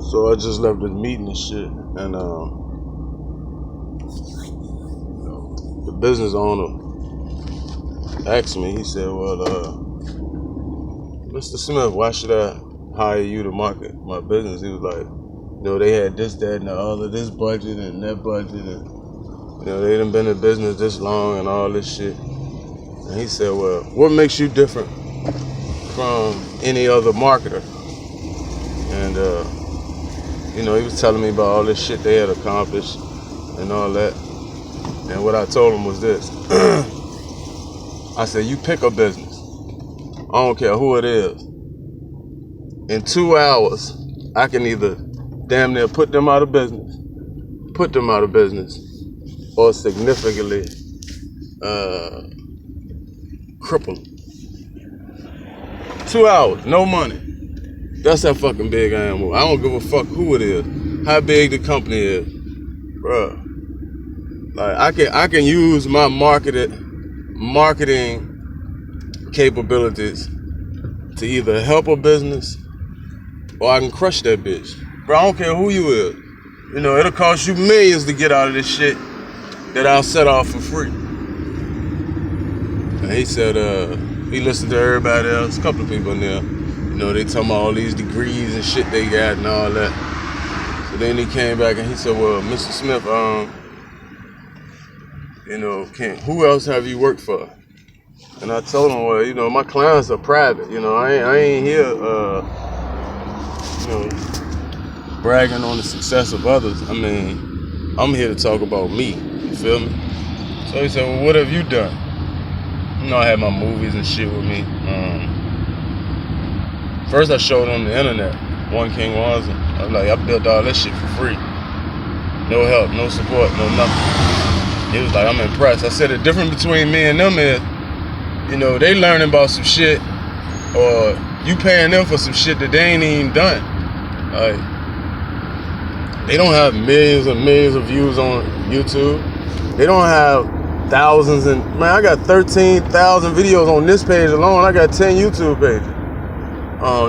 So I just left this meeting and shit, and the business owner asked me. He said, "Well, Mr. Smith, why should I hire you to market my business?" He was like, they had this, that, and the other, this budget and that budget, and they done been in business this long and all this shit. And he said, "Well, what makes you different from any other marketer?" And he was telling me about all this shit they had accomplished and all that. And what I told him was this. I said, "You pick a business. I don't care who it is. In 2 hours, I can either damn near put them out of business, or significantly cripple them. 2 hours, no money. That's how fucking big I am. I don't give a fuck who it is, how big the company is, bruh. Like I can use my marketing capabilities to either help a business or I can crush that bitch. Bro, I don't care who you is. It'll cost you millions to get out of this shit that I'll set off for free." And he said, he listened to everybody else, a couple of people in there. They talking about all these degrees and shit they got and all that. So then he came back and he said, "Well, Mr. Smith, who else have you worked for?" And I told him, "Well, my clients are private. I ain't here, bragging on the success of others. I mean, I'm here to talk about me. You feel me?" So he said, "Well, what have you done?" I had my movies and shit with me. First I showed him the internet, One King Wanza. I was like, I built all that shit for free. No help, no support, no nothing. He was like, "I'm impressed." I said, the difference between me and them is, they learning about some shit, or you paying them for some shit that they ain't even done. Like, they don't have millions and millions of views on YouTube. They don't have thousands I got 13,000 videos on this page alone. I got 10 YouTube pages.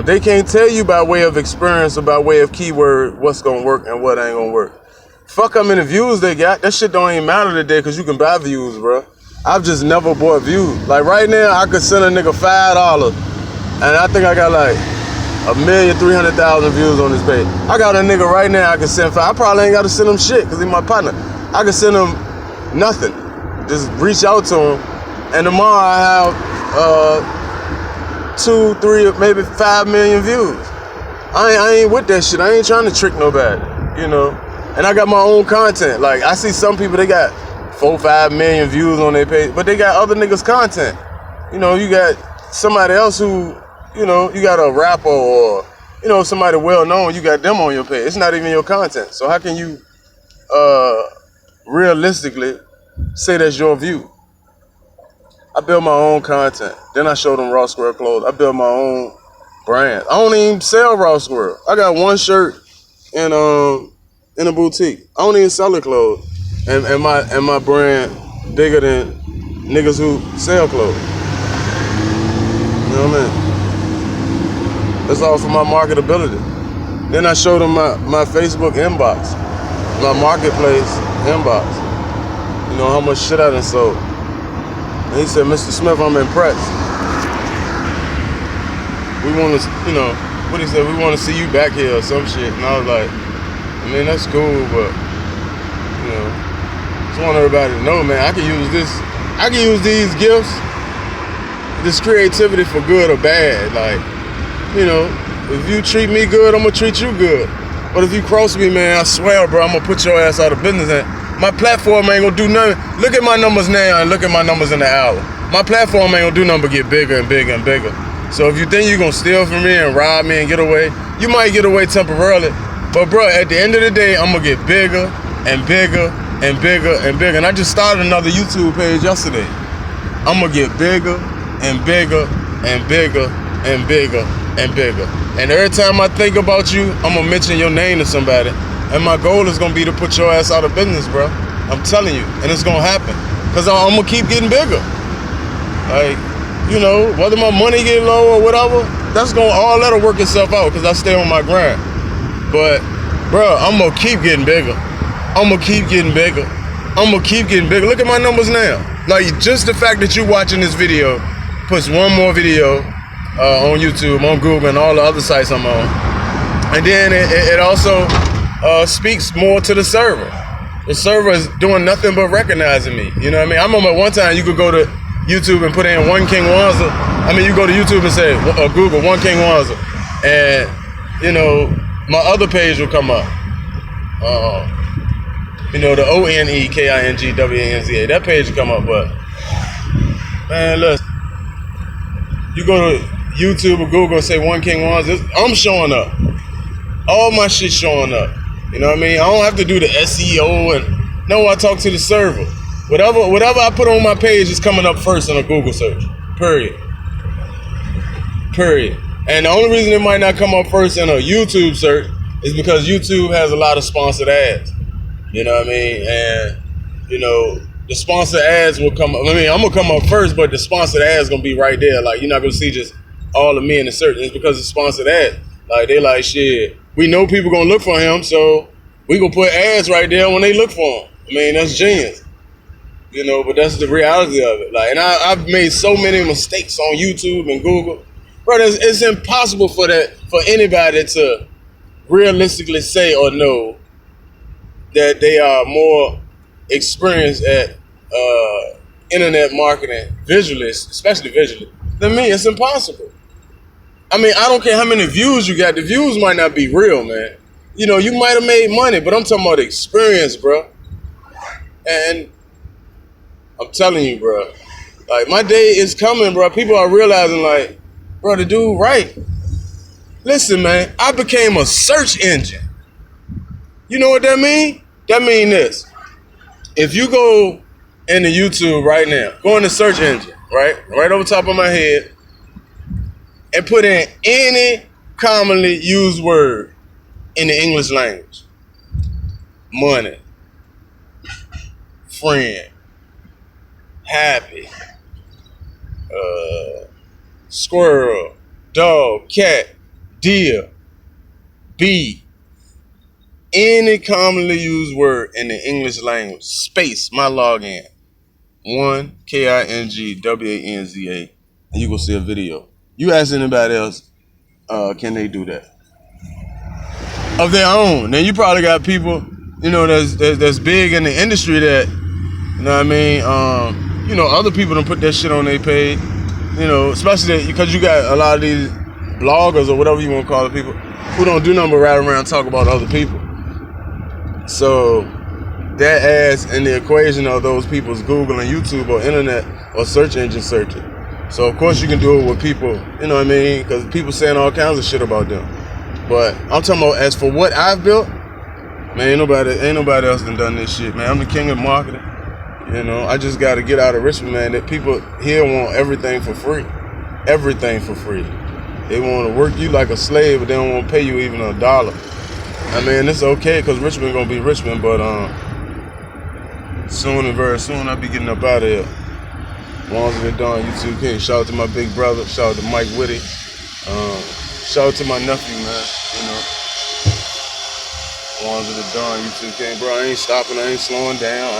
They can't tell you by way of experience or by way of keyword what's gonna work and what ain't gonna work. Fuck how many views they got. That shit don't even matter today because you can buy views, bro. I've just never bought views. Like right now, I could send a nigga $5 and I think I got like 1,300,000 views on this page. I got a nigga right now I can send $5. I probably ain't got to send him shit because he's my partner. I can send him nothing. Just reach out to him, and tomorrow I have 2, 3, maybe 5 million views. I ain't with that shit. I ain't trying to trick nobody, And I got my own content. Like I see some people, they got 4, 5 million views on their page, but they got other niggas' content. You got somebody else who, you got a rapper or, somebody well known, you got them on your page. It's not even your content. So how can you realistically say that's your view? I build my own content. Then I show them Raw Square clothes. I build my own brand. I don't even sell Raw Square. I got one shirt in a boutique. I don't even sell the clothes. And my brand bigger than niggas who sell clothes. You know what I mean? That's all for my marketability. Then I showed them my Facebook inbox, my marketplace inbox. How much shit I done sold. And he said, "Mr. Smith, I'm impressed. We want to, what he said, we want to see you back here or some shit." And I was like, that's cool, but, just want everybody to know, man, I can use these gifts, this creativity for good or bad. Like, if you treat me good, I'm going to treat you good. But if you cross me, man, I swear, bro, I'm going to put your ass out of business. And my platform ain't going to do nothing. Look at my numbers now and look at my numbers in the hour. My platform ain't going to do nothing but get bigger and bigger and bigger. So if you think you're going to steal from me and rob me and get away, you might get away temporarily. But, bro, at the end of the day, I'm going to get bigger and bigger and bigger and bigger. And I just started another YouTube page yesterday. I'm going to get bigger and bigger and bigger and bigger and bigger. And every time I think about you, I'm going to mention your name to somebody. And my goal is going to be to put your ass out of business, bro. I'm telling you. And it's going to happen. Because I'm going to keep getting bigger. Like, whether my money get low or whatever, all that'll work itself out because I stay on my grind. But, bro, I'm gonna keep getting bigger. I'm gonna keep getting bigger. I'm gonna keep getting bigger. Look at my numbers now. Like, just the fact that you're watching this video puts one more video on YouTube, on Google, and all the other sites I'm on. And then it also speaks more to the server. The server is doing nothing but recognizing me. You know what I mean? I remember one time you could go to YouTube and put in One King Wanza. I mean, you go to YouTube and say, or Google One King Wanza, and, you know, my other page will come up. You know, the ONEKINGWANZA. That page will come up, but, man, listen. You go to YouTube or Google and say One King Wanza, I'm showing up. All my shit showing up. You know what I mean? I don't have to do the SEO and no, I talk to the server. Whatever I put on my page is coming up first in a Google search. Period. And the only reason it might not come up first in a YouTube search is because YouTube has a lot of sponsored ads. You know what I mean? And, you know, the sponsored ads will come up. I mean, I'm going to come up first, but the sponsored ads going to be right there. Like, you're not going to see just all of me in the search. It's because it's sponsored ads. Like, they like, shit, we know people going to look for him, so we going to put ads right there when they look for him. I mean, that's genius. You know, but that's the reality of it. Like, and I've made so many mistakes on YouTube and Google. Bro, it's impossible for anybody to realistically say or know that they are more experienced at internet marketing visually, especially visually, than me. It's impossible. I mean, I don't care how many views you got. The views might not be real, man. You know, you might have made money, but I'm talking about the experience, bro. And I'm telling you, bro, like, my day is coming, bro. People are realizing, like, bro, the dude right. Listen, man, I became a search engine. You know what that mean? That mean this. If you go into YouTube right now, go in the search engine, right over top of my head, and put in any commonly used word in the English language. Money, friend, happy, squirrel, dog, cat, deer, bee. Any commonly used word in the English language, space, my login, 1 KINGWANZA, and you gonna see a video. You ask anybody else, can they do that? Of their own. Now you probably got people, you know, that's big in the industry that, you know what I mean, you know, other people don't put that shit on their page, you know, especially because you got a lot of these bloggers or whatever you want to call it, people who don't do nothing but ride around and talk about other people. So that adds in the equation of those people's Google and YouTube or internet or search engine searching. So of course you can do it with people, you know what I mean? Because people saying all kinds of shit about them. But I'm talking about as for what I've built, man, ain't nobody else done this shit, man. I'm the king of marketing. You know, I just got to get out of Richmond, man. That people here want everything for free. Everything for free. They want to work you like a slave, but they don't want to pay you even $1. I mean, it's okay because Richmond gonna be Richmond, but soon and very soon I'll be getting up out of here. Wanza the Don, YouTube King. Shout out to my big brother. Shout out to Mike Whitty. Shout out to my nephew, man. You know, Wanza the Don, YouTube King. Bro, I ain't stopping. I ain't slowing down.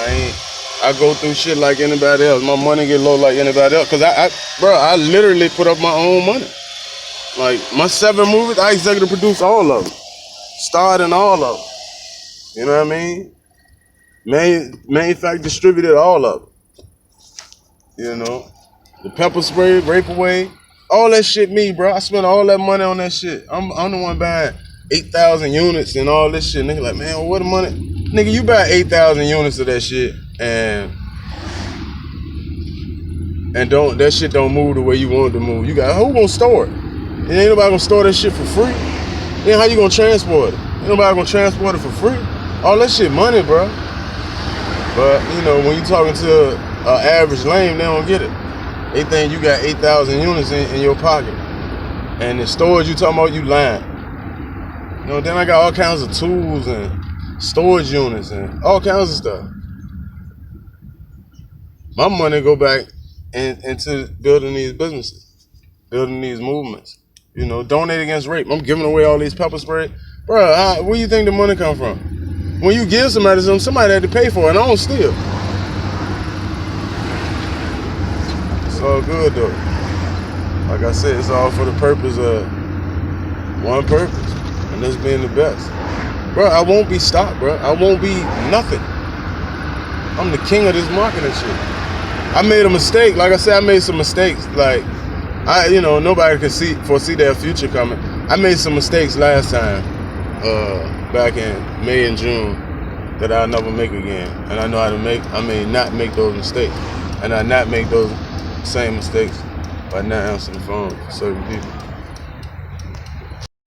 I go through shit like anybody else. My money get low like anybody else. Cause I literally put up my own money. Like my 7 movies, I executive produce all of them. Starred in all of them. You know what I mean? Manufactured, distributed all of them. You know? The pepper spray, Rape Away, all that shit me, bro. I spent all that money on that shit. I'm the one buying 8,000 units and all this shit. Nigga like, man, well, what the money? Nigga, you buy 8,000 units of that shit and that shit don't move the way you want it to move. You got, who gonna store it? And ain't nobody gonna store that shit for free. Then how you gonna transport it? Ain't nobody gonna transport it for free. All that shit money, bro. But, you know, when you talking to an average lame, they don't get it. They think you got 8,000 units in your pocket. And the storage you talking about, you lying. You know, then I got all kinds of tools and storage units and all kinds of stuff. My money go back into building these businesses, building these movements. You know, donate against rape. I'm giving away all these pepper spray. Bro, where you think the money come from? When you give somebody something, somebody had to pay for it, and I don't steal. It's all good though. Like I said, it's all for the purpose of one purpose, and that's being the best. Bro, I won't be stopped, bro. I won't be nothing. I'm the king of this marketing shit. I made a mistake. Like I said, I made some mistakes. Like, nobody can foresee their future coming. I made some mistakes last time, back in May and June, that I'll never make again. And I know how to not make those mistakes. And I not make those same mistakes by not answering the phone for certain people.